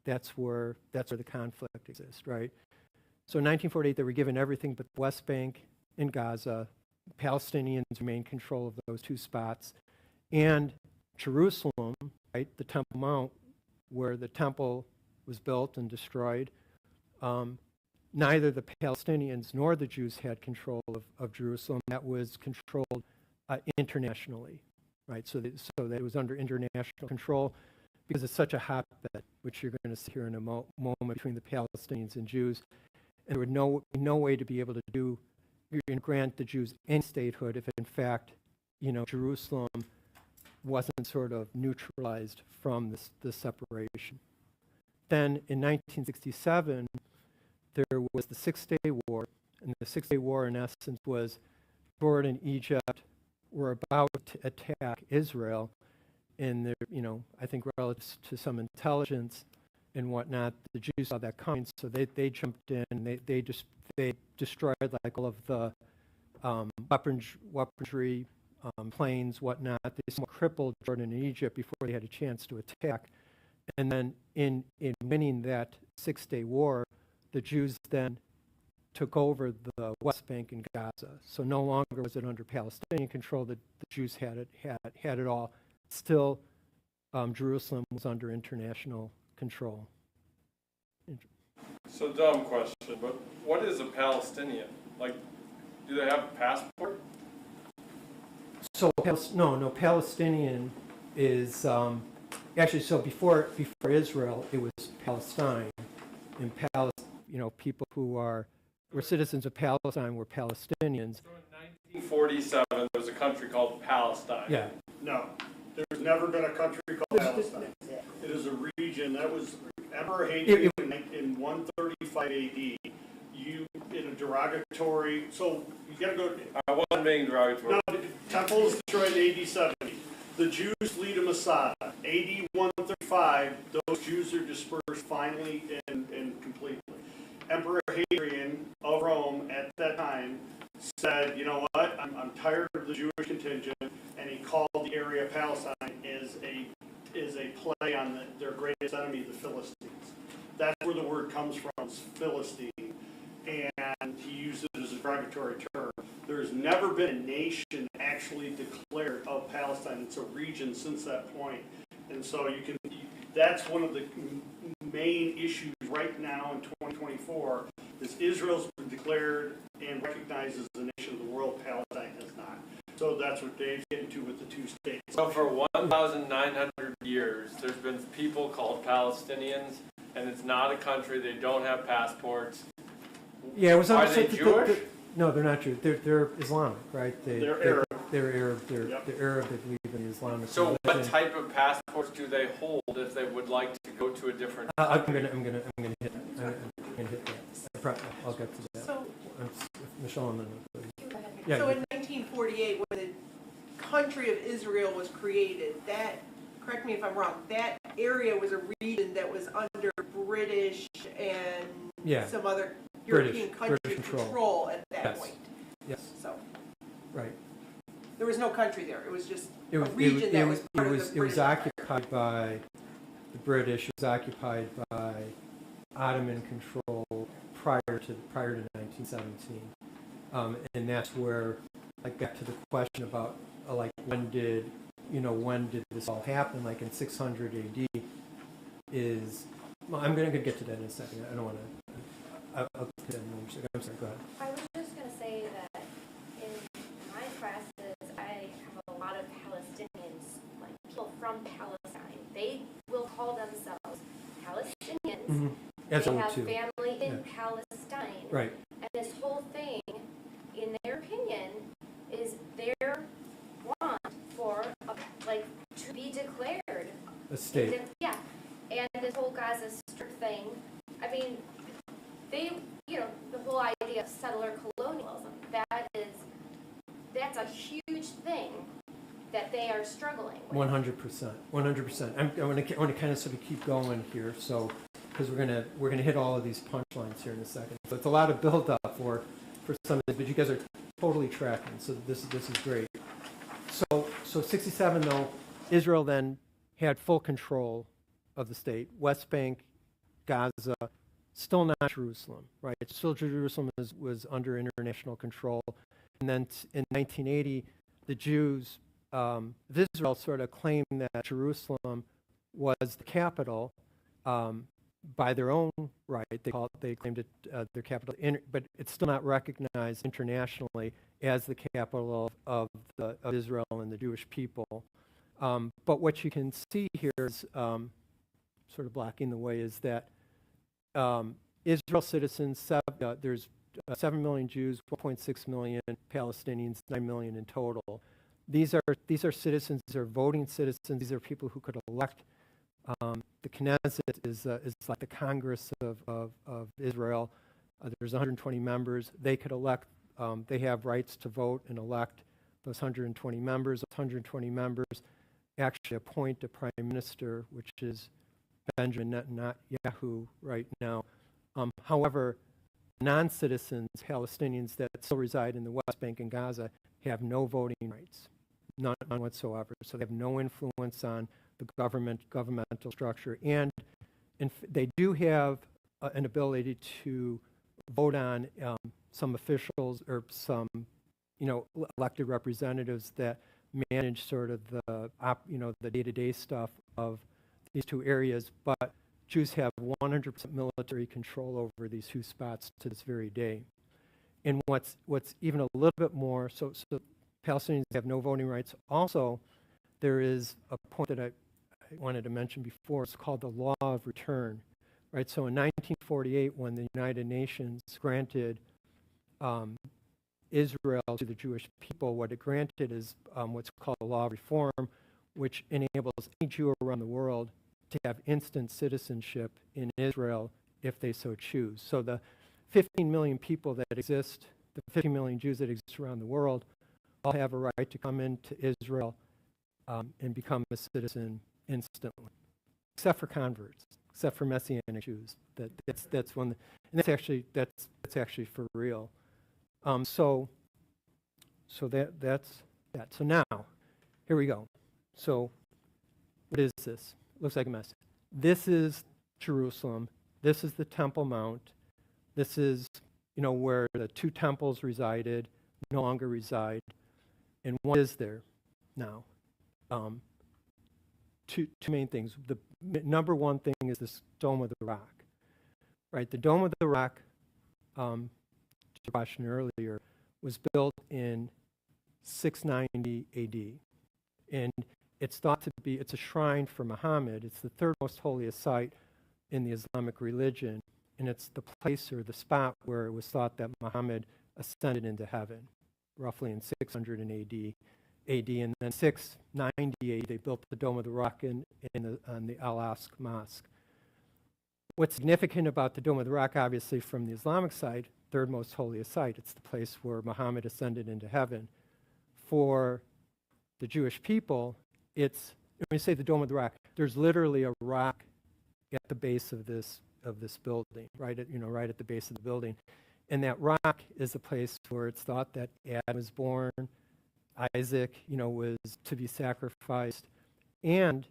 That's where the conflict exists, right? So in 1948, they were given everything but the West Bank and Gaza. Palestinians remained in control of those two spots. And Jerusalem, right, the Temple Mount, where the temple was built and destroyed, neither the Palestinians nor the Jews had control of Jerusalem. That was controlled internationally, right? So that it was under international control because it's such a hotbed, which you're going to see here in a moment, between the Palestinians and Jews. And there would no way to be able to grant the Jews any statehood if, in fact, Jerusalem wasn't sort of neutralized from this separation. Then in 1967, there was the Six-Day War, and the Six-Day War, in essence, was Jordan and Egypt were about to attack Israel, and I think relative to some intelligence and whatnot, the Jews saw that coming, so they jumped in, and they destroyed like all of the weaponry, planes, whatnot. They somewhat crippled Jordan and Egypt before they had a chance to attack. And then in winning that Six-Day War, the Jews then took over the West Bank and Gaza. So no longer was it under Palestinian control. The Jews had it all. Still, Jerusalem was under international control. So dumb question, but what is a Palestinian? Like, do they have a passport? So Palestinian is actually, so before Israel, it was Palestine, and people who were citizens of Palestine were Palestinians. So in 1947, there was a country called Palestine. Yeah. No, there's never been a country called Palestine. It is a region that was Emperor Hadrian in 135 AD. In a derogatory, so you got to go. I wasn't being derogatory. No, the temple is destroyed in AD 70. The Jews lead a Masada. AD 135, those Jews are dispersed finally and completely. Emperor Hadrian of Rome at that time said, you know what, I'm tired of the Jewish contingent, and he called the area of Palestine as a play on their greatest enemy, the Philistines. That's where the word comes from, Philistine. And he used it as a derogatory term. There's never been a nation actually declared of Palestine. It's a region since that point. And so that's one of the main issues right now in 2024, is Israel's been declared and recognized as a nation of the world. Palestine has not. So that's what Dave's getting to with the two states. So for 1,900 years, there's been people called Palestinians, and it's not a country. They don't have passports. Yeah, it was. Are they Jewish? No, they're not Jewish. They're Islamic, right? They're Arab. They're Arab. They're Arab. They believe in the Islamic So religion. what type of passports do they hold if they would like to go to a different? I'm gonna hit that. I'm gonna hit that. I'll get to that. So, Michelle, and then. so in 1948, when country of Israel was created, that, correct me if I'm wrong, that area was a region that was under British and Yeah. some other British- European countries' British control. control at that Yes. point. Yes, So, right. there was no country there, it was just It a was, region that was part of the it was British Empire. occupied by the British, it was occupied by Ottoman control prior to 1917. And that's where, like, back to the question about, like, when did this all happen, like in 600 AD is, well, I'm going to get to that in a second. I don't want to, I'll get to that in a second. I'm sorry, go ahead. I was just going to say that in my classes, I have a lot of Palestinians, like people from Palestine. They will call themselves Palestinians. As They I would have too. family in Yeah. Palestine. Right, And this whole thing, in their opinion, is their want for, to be declared. a state. Yeah. And this whole Gaza Strip thing, I mean, they, the whole idea of settler colonialism, that's a huge thing that they are struggling with. 100%, 100%. I want to kind of sort of keep going here, so because we're gonna hit all of these punchlines here in a second. So it's a lot of build up for some of this, but you guys are totally tracking. So this is great. So 67 though, Israel then had full control of the state. West Bank, Gaza, still not Jerusalem, right? Still Jerusalem was under international control. And then in 1980, the Jews of Israel sort of claimed that Jerusalem was the capital by their own right. They claimed it their capital, but it's still not recognized internationally as the capital of Israel and the Jewish people. But what you can see here is sort of blocking the way is that Israel citizens, there's 7 million Jews, 1.6 million Palestinians, 9 million in total. These are citizens, these are voting citizens, these are people who could elect. The Knesset is like the Congress of Israel. There's 120 members. They could elect, they have rights to vote and elect those 120 members. Those 120 members actually appoint a prime minister, which is Benjamin Netanyahu right now. However, non-citizens, Palestinians that still reside in the West Bank and Gaza have no voting rights, none whatsoever. So they have no influence on the governmental structure, and they do have an ability to vote on some officials or some, elected representatives that manage sort of the day-to-day stuff of these two areas. But Jews have 100% military control over these two spots to this very day. And what's even a little bit more, so Palestinians have no voting rights. Also, there is a point that I wanted to mention before. It's called the law of return, right? So in 1948, when the United Nations granted Israel to the Jewish people, what it granted is what's called the law of reform, which enables any Jew around the world to have instant citizenship in Israel if they so choose. So the 15 million people that exist, the 15 million Jews that exist around the world, all have a right to come into Israel and become a citizen instantly, except for converts, except for Messianic Jews. That's one, and that's actually for real. So that's that. So now, here we go. So what is this? Looks like a mess. This is Jerusalem. This is the Temple Mount. This is, where the two temples resided, no longer reside. And what is there now? Two main things. The number one thing is this Dome of the Rock, right? The Dome of the Rock, to your question earlier, was built in 690 AD. And it's thought to be, it's a shrine for Muhammad. It's the third most holiest site in the Islamic religion. And it's the place or the spot where it was thought that Muhammad ascended into heaven, roughly in 600 AD. And then 690 AD, they built the Dome of the Rock on the Al-Aqsa Mosque. What's significant about the Dome of the Rock, obviously from the Islamic side, third most holiest site, it's the place where Muhammad ascended into heaven. For the Jewish people, it's, when you say the Dome of the Rock, there's literally a rock at the base of this building, right at the base of the building. And that rock is the place where it's thought that Adam was born, Isaac, was to be sacrificed, and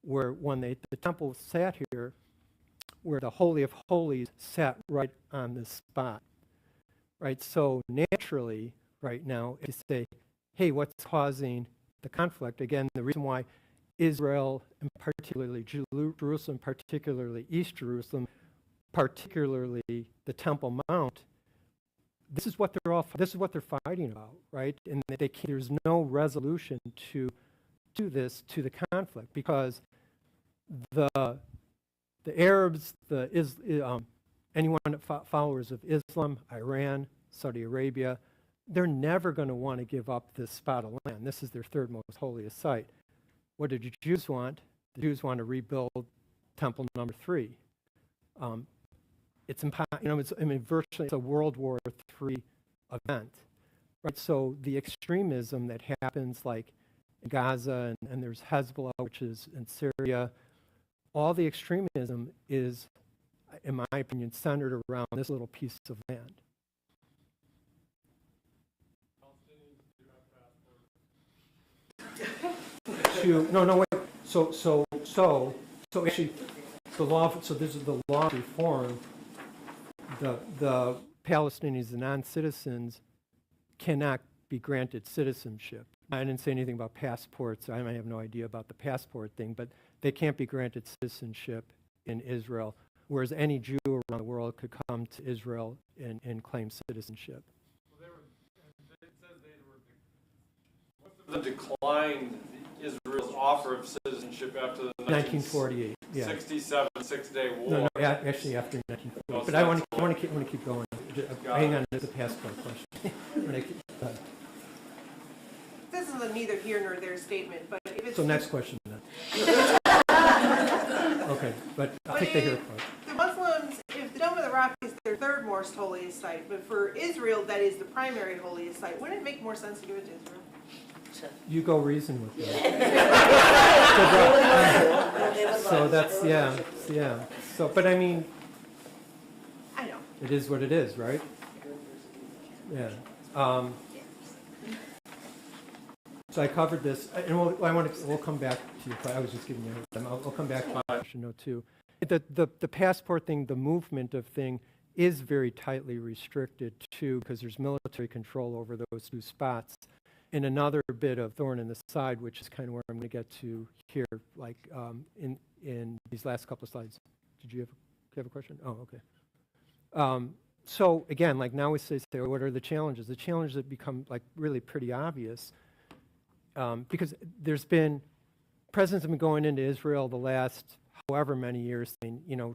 where when the temple sat here, where the Holy of Holies sat right on this spot, right? So naturally, right now, if you say, hey, what's causing the conflict? Again, the reason why Israel, and particularly Jerusalem, particularly East Jerusalem, particularly the Temple Mount, this is what they're fighting about, right? And there's no resolution to this, to the conflict, because the Arabs, anyone followers of Islam, Iran, Saudi Arabia, they're never going to want to give up this spot of land. This is their third most holiest site. What did the Jews want? The Jews want to rebuild Temple number 3. It's virtually it's a World War III event, right? So the extremism that happens, like in Gaza, and there's Hezbollah, which is in Syria, all the extremism is, in my opinion, centered around this little piece of land. Wait. So actually, the law. So this is the law reform. The Palestinians, the non-citizens, cannot be granted citizenship. I didn't say anything about passports. I have no idea about the passport thing, but they can't be granted citizenship in Israel, whereas any Jew around the world could come to Israel and claim citizenship. It says they declined Israel's offer of citizenship after the 1948, yeah. 67 Six-Day War. No, actually after 1948. But I want to keep going. Hang on to the passport question. This is a neither here nor there statement, but if it's... So next question then. Okay, but I'll take the here part. The Muslims, if the Dome of the Rock is their third most holiest site, but for Israel that is the primary holiest site, wouldn't it make more sense to give it to Israel? You go reason with that. So that's, yeah. So, but I mean, I know. it is what it is, right? Yeah. So I covered this, and we'll come back to your. I was just giving you a time. I'll come back to question note 2. The passport thing, the movement of thing, is very tightly restricted too, because there's military control over those 2 spots. And another bit of thorn in the side, which is kind of where I'm going to get to here, like in these last couple of slides. Did you have a question? Oh, okay. So again, like now we say, what are the challenges? The challenges that become like really pretty obvious, because presidents have been going into Israel the last however many years,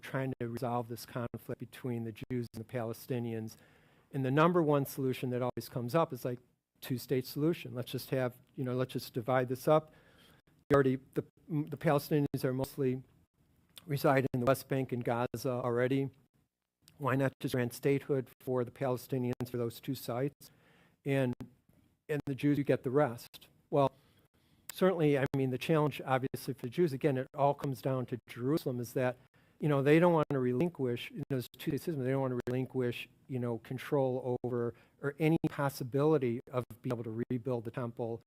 trying to resolve this conflict between the Jews and the Palestinians. And the number one solution that always comes up is like, 2-state solution. Let's just divide this up. The Palestinians are mostly reside in the West Bank and Gaza already. Why not just grant statehood for the Palestinians for those 2 sites, and the Jews, you get the rest? Well, certainly, the challenge, obviously, for the Jews, again, it all comes down to Jerusalem, is that, they don't want to relinquish, those 2-state systems, they don't want to relinquish, control over, or any possibility of being able to rebuild the temple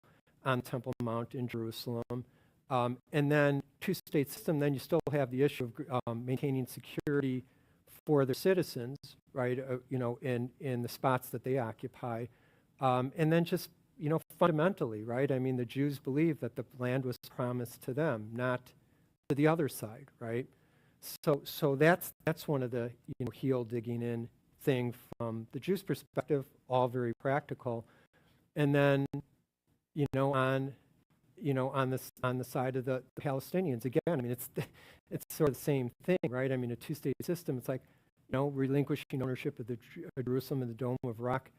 on Temple Mount in Jerusalem. And then 2-state system, then you still have the issue of maintaining security for their citizens, right, in the spots that they occupy. And then just, fundamentally, right, the Jews believe that the land was promised to them, not to the other side, right? So that's one of the, heel digging in thing from the Jews' perspective, all very practical. And then, on the side of the Palestinians, again, it's sort of the same thing, right? A 2-state system, it's like, relinquishing ownership of Jerusalem and the Dome of Rock.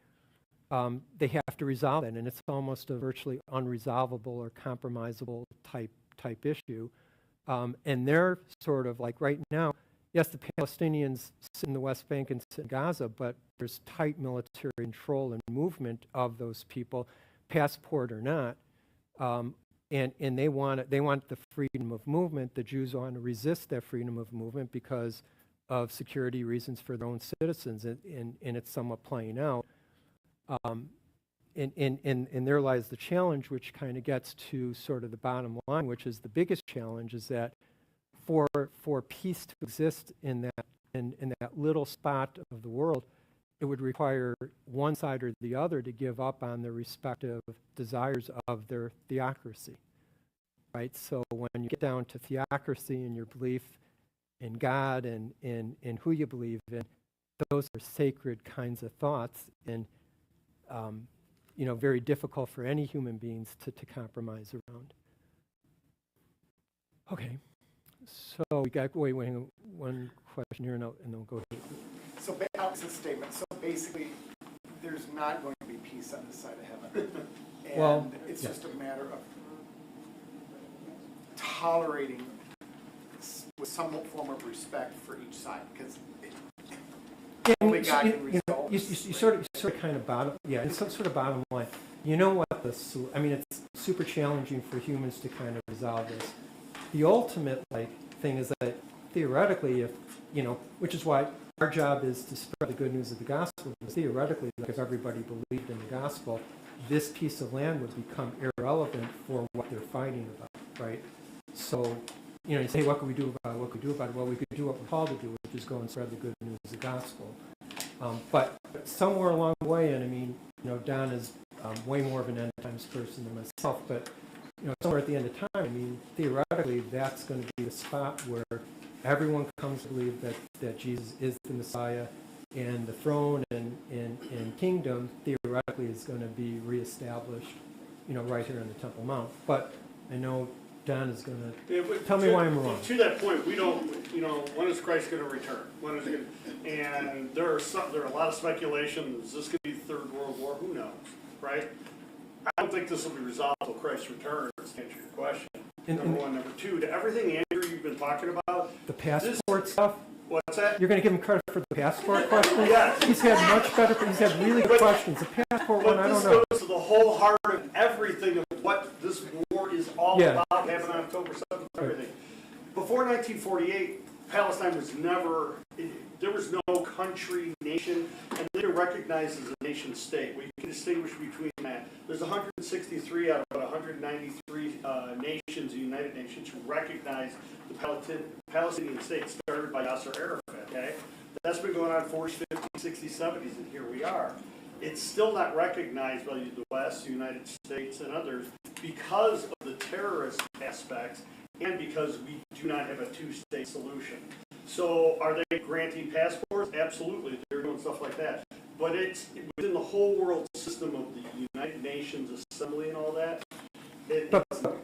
They have to resolve it, and it's almost a virtually unresolvable or compromisable type issue. And they're sort of like right now, yes, the Palestinians sit in the West Bank and sit in Gaza, but there's tight military control and movement of those people, passport or not. And they want the freedom of movement. The Jews want to resist that freedom of movement because of security reasons for their own citizens, and it's somewhat playing out. And there lies the challenge, which kind of gets to sort of the bottom line, which is the biggest challenge, is that for peace to exist in that little spot of the world, it would require one side or the other to give up on their respective desires of their theocracy, right? So when you get down to theocracy and your belief in God and in who you believe in, those are sacred kinds of thoughts, and very difficult for any human beings to compromise around. Okay, so we got one question here, and then we'll go ahead. So opposite statement. So basically, there's not going to be peace on this side of heaven, and Well, it's yeah. just a matter of tolerating with some form of respect for each side, because only God can resolve. You sort of kind of bottom, yeah, it's some sort of bottom line. You know what it's super challenging for humans to kind of resolve this. The ultimate thing is that theoretically, if which is why our job is to spread the good news of the gospel. Because theoretically, if everybody believed in the gospel, this piece of land would become irrelevant for what they're fighting about, right? So, you say, what can we do about it? What can we do about it? Well, we could do what we're called to do, which is go and spread the good news of the gospel. But somewhere along the way, and Don is way more of an end times person than myself, but somewhere at the end of time, theoretically, that's going to be the spot where everyone comes to believe that Jesus is the Messiah, and the throne and kingdom theoretically is going to be reestablished, right here on the Temple Mount. But I know Don is going to tell me why I'm wrong. To that point, we don't, when is Christ going to return? When is it going to, and there are a lot of speculation. Is this going to be the Third World War? Who knows, right? I don't think this will be resolved until Christ returns, to answer your question. Number one. Number two, to everything, Andrew, you've been talking about. The passport stuff? What's that? You're going to give him credit for the passport question? Yes. He's had much better, he's had really good questions. The passport one, I don't know. But this goes to the whole heart of everything of what this war is all about, happened on October 7th, everything. Before 1948, Palestine was never, there was no country, nation, and they were recognized as a nation state. We can distinguish between that. There's 163 out of about 193 nations, the United Nations, who recognize the Palestinian state started by Yasser Arafat, okay? That's been going on 40s, 50s, 60s, 70s, and here we are. It's still not recognized by the West, the United States, and others because of the terrorist aspects and because we do not have a two-state solution. So are they granting passports? Absolutely. They're doing stuff like that. But it's within the whole world system of the United Nations Assembly and all that.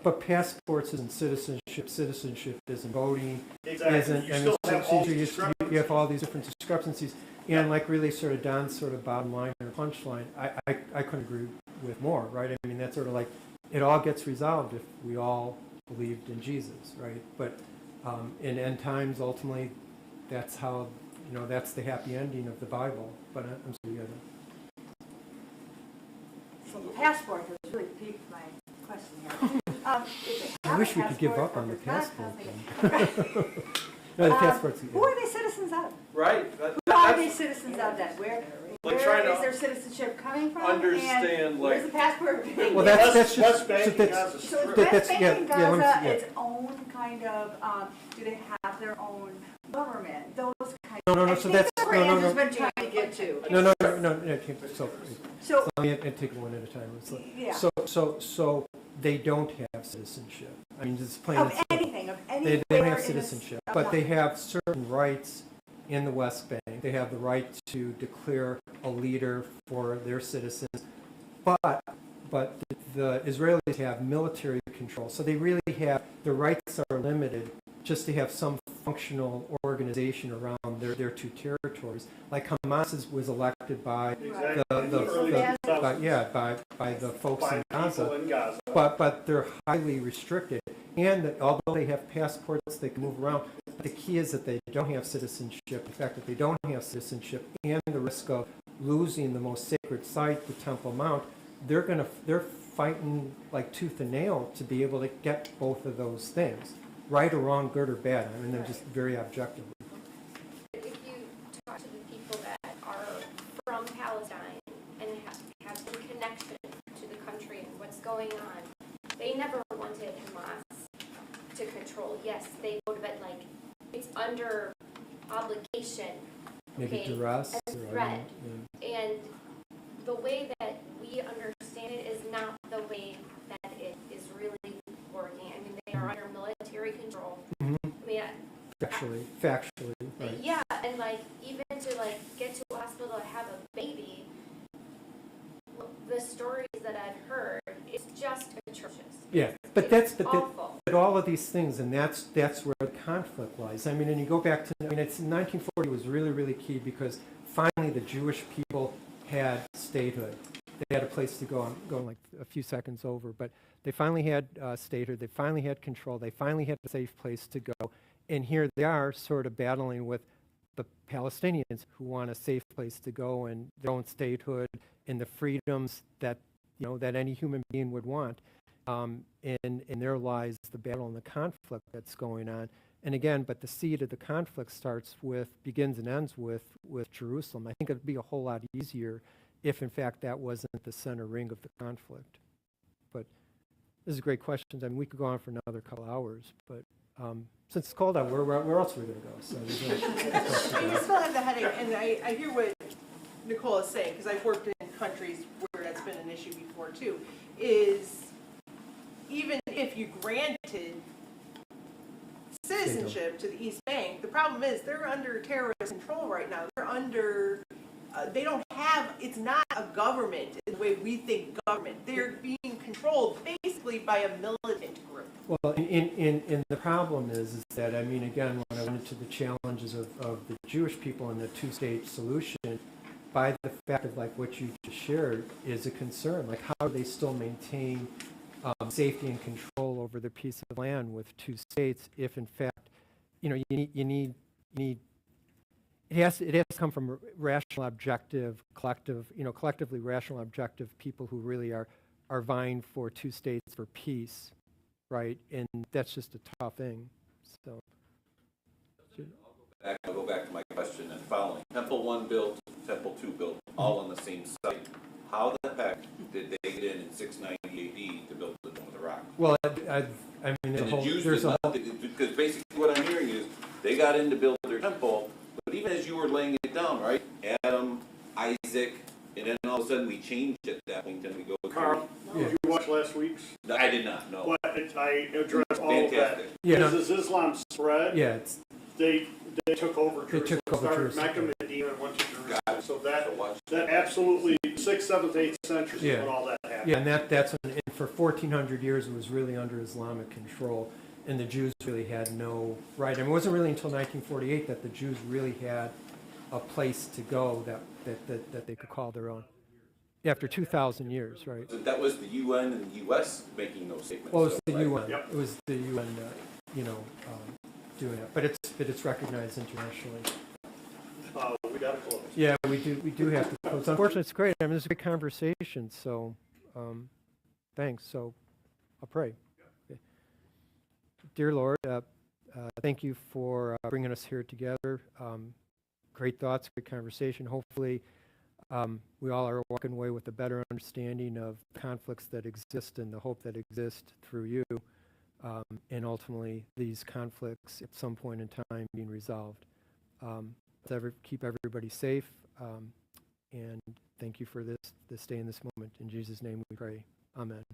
But passports isn't citizenship. Citizenship isn't voting. Exactly. Isn't, you still have all these you have all these different discrepancies. And really sort of Don's sort of bottom line or punchline, I couldn't agree with more, right? That's sort of like it all gets resolved if we all believed in Jesus, right? But in end times, ultimately, that's how, that's the happy ending of the Bible. But I'm sorry, So the passport has really piqued my question here. I wish we could give up on the passport thing. No, the passport's Who are they citizens of? Right. Who are they citizens of then? Where trying to is their citizenship coming from? understand, and where's the passport being Well, given? that's just West Bank and that's- Gaza So is Strip. West Bank and let me Gaza see, yeah. its own kind of, do they have their own government? Those kind No, of. no, I so think that's- that's where no, no, Andrew's no. been trying to get to. So So, let me take it one at a time. yeah. So they don't have citizenship. Just plain and Of simple. anything, of They anywhere don't in have this- citizenship, of but they nothing. have certain rights in the West Bank. They have the right to declare a leader for their citizens, but the Israelis have military control, so they really have, their rights are limited just to have some functional organization around their two territories. Like Hamas was elected by Exactly. by the folks By in people Gaza. in Gaza. But they're highly restricted, and although they have passports, they can move around. The key is that they don't have citizenship. The fact that they don't have citizenship, and the risk of losing the most sacred site, the Temple Mount, they're fighting like tooth and nail to be able to get both of those things, right or wrong, good or bad. I mean, they're just very objective. If you talk to the people that are from Palestine and have some connection to the country and what's going on, they never wanted Hamas to control. Yes, they would have been like, it's under obligation. Maybe okay, duress. and or, threat. yeah. And the way that we understand it is not the way that it is really working. I mean, they are under military control. Mhm. I mean, Factually, right. yeah, and like even to like get to a hospital to have a baby, the stories that I've heard, it's just atrocious. Yeah, but that's It's but awful. But all of these things, and that's where the conflict lies. I mean, and you go back to, I mean, it's 1940 was really, really key because finally the Jewish people had statehood. They had a place to go. I'm going like a few seconds over, but they finally had statehood. They finally had control. They finally had a safe place to go. And here they are sort of battling with the Palestinians who want a safe place to go and their own statehood and the freedoms that, you know, that any human being would want. In there lies the battle and the conflict that's going on. And again, but the seed of the conflict begins and ends with Jerusalem. I think it'd be a whole lot easier if, in fact, that wasn't the center ring of the conflict. But this is a great question. I mean, we could go on for another couple hours, but since it's cold out, where else are we going to go? So I still have the headache, and I hear what Nicole is saying, because I've worked in countries where that's been an issue before too, is even if you granted citizenship to the East Bank, the problem is they're under terrorist control right now. They're under, they don't have, it's not a government in the way we think government. They're being controlled basically by a militant group. Well, in the problem is that, I mean, again, when I went into the challenges of the Jewish people and the two-state solution, by the fact of like what you just shared is a concern. Like, how do they still maintain safety and control over their piece of land with two states if, in fact, you know, you need it has to come from rational, objective, collective, you know, collectively rational, objective people who really are vying for two states for peace, right? And that's just a tough thing. So. I'll go back to my question and following. Temple 1 built, Temple 2 built, all on the same site. How the heck did they get in 690 AD to build the Dome of the Rock? Well, I mean, And the Jews did not, because basically what I'm hearing is they got in to build their temple, but even as you were laying it down, right? Adam, Isaac, and then all of a sudden we changed at that point and we go. Carl, did you watch last week's? I did not, no. What, I addressed all of that. Fantastic. Yeah, no. As Islam spread, yeah, it's, they took over They Jerusalem. took over Started Jerusalem. Mecca, Medina, and went to Jerusalem. Got it. So watch. that absolutely, 6th, 7th, 8th centuries Yeah. is when all that happened. yeah, and that's and for 1,400 years it was really under Islamic control, and the Jews really had no right. I mean, it wasn't really until 1948 that the Jews really had a place to go that they could call their own. After 2,000 years, right? So that was the UN and the US making those statements. Well, it was the right? UN. Yep. It was the UN, doing it, but it's recognized internationally. We got to close. Yeah, we do have to close. Unfortunately, it's great. I mean, it's a great conversation. So, thanks. So, I'll pray. Okay. Dear Lord, thank you for bringing us here together. Great thoughts, great conversation. Hopefully, we all are walking away with a better understanding of conflicts that exist and the hope that exists through you, and ultimately these conflicts at some point in time being resolved. Keep everybody safe, and thank you for this day and this moment. In Jesus' name we pray. Amen.